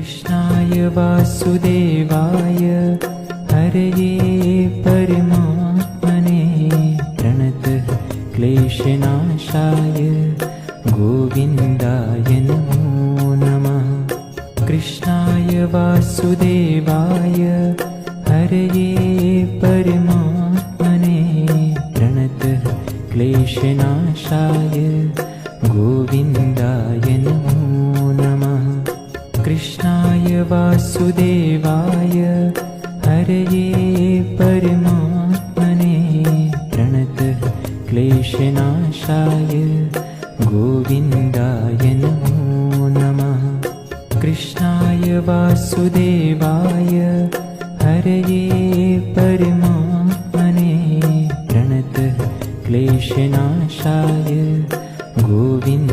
कृष्णाय वासुदेवाय हरये परमात्मने प्रणतः क्लेशनाशाय गोविन्दाय नमो नमः। कृष्णाय वासुदेवाय हरये परमात्मने प्रणतः क्लेशनाशाय गोविन्दाय नमो नमः। कृष्णाय वासुदेवाय हरये परमात्मने प्रणतः क्लेशनाशाय गोविन्दाय नमो नमः। कृष्णाय वासुदेवाय हरये परमात्मने प्रणतः क्लेशनाशाय गोविन्द